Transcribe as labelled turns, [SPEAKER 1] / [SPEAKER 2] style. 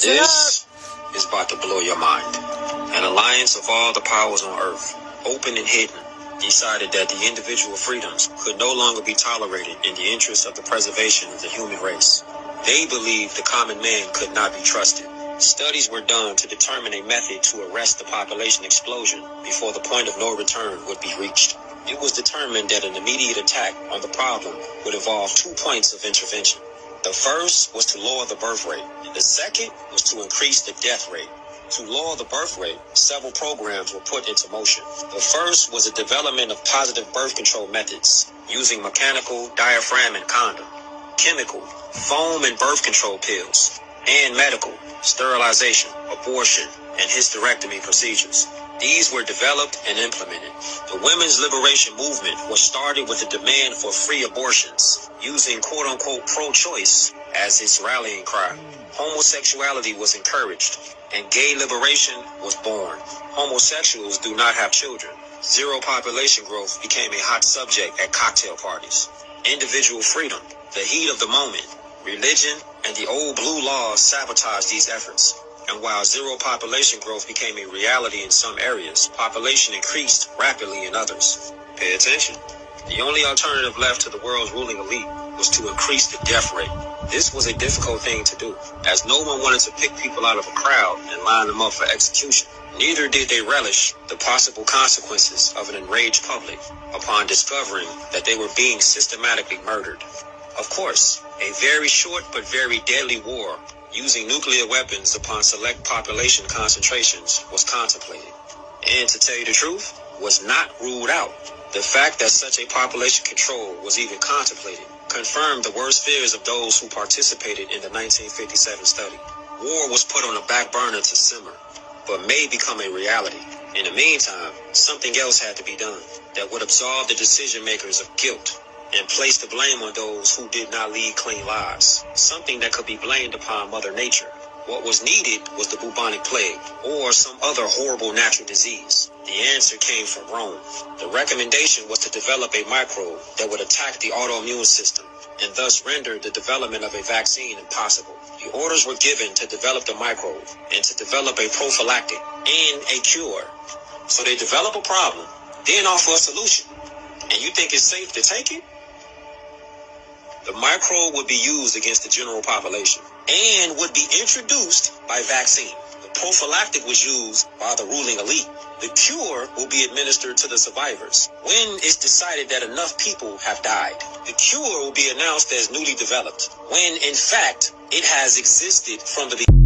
[SPEAKER 1] This is about to blow your mind. An alliance of all the powers on Earth, open and hidden, decided that the individual freedoms could no longer be tolerated in the interest of the preservation of the human race. They believed the common man could not be trusted. Studies were done to determine a method to arrest the population explosion before the point of no return would be reached. It was determined that an immediate attack on the problem would involve 2 points of intervention. The first was to lower the birth rate. The second was to increase the death rate. To lower the birth rate, several programs were put into motion. The first was the development of positive birth control methods using mechanical diaphragm and condom, chemical, foam and birth control pills, and medical, sterilization, abortion, and hysterectomy procedures. These were developed and implemented. The women's liberation movement was started with a demand for free abortions, using quote-unquote pro-choice as its rallying cry. Homosexuality was encouraged, and gay liberation was born. Homosexuals do not have children. Zero population growth became a hot subject at cocktail parties. Individual freedom, the heat of the moment, religion, and the old blue laws sabotaged these efforts. And while zero population growth became a reality in some areas, population increased rapidly in others. Pay attention. The only alternative left to the world's ruling elite was to increase the death rate. This was a difficult thing to do, as no one wanted to pick people out of a crowd and line them up for execution. Neither did they relish the possible consequences of an enraged public upon discovering that they were being systematically murdered. Of course, a very short but very deadly war using nuclear weapons upon select population concentrations was contemplated, and to tell you the truth, was not ruled out. The fact that such a population control was even contemplated confirmed the worst fears of those who participated in the 1957 study. War was put on the back burner to simmer, but may become a reality. In the meantime, something else had to be done that would absolve the decision makers of guilt and place the blame on those who did not lead clean lives, something that could be blamed upon Mother Nature. What was needed was the bubonic plague, or some other horrible natural disease. The answer came from Rome. The recommendation was to develop a microbe that would attack the autoimmune system, and thus render the development of a vaccine impossible. The orders were given to develop the microbe, and to develop a prophylactic, and a cure. So they develop a problem, then offer a solution. And you think it's safe to take it? The microbe would be used against the general population and would be introduced by vaccine. The prophylactic was used by the ruling elite. The cure will be administered to the survivors when it's decided that enough people have died. The cure will be announced as newly developed when, in fact, it has existed from the beginning.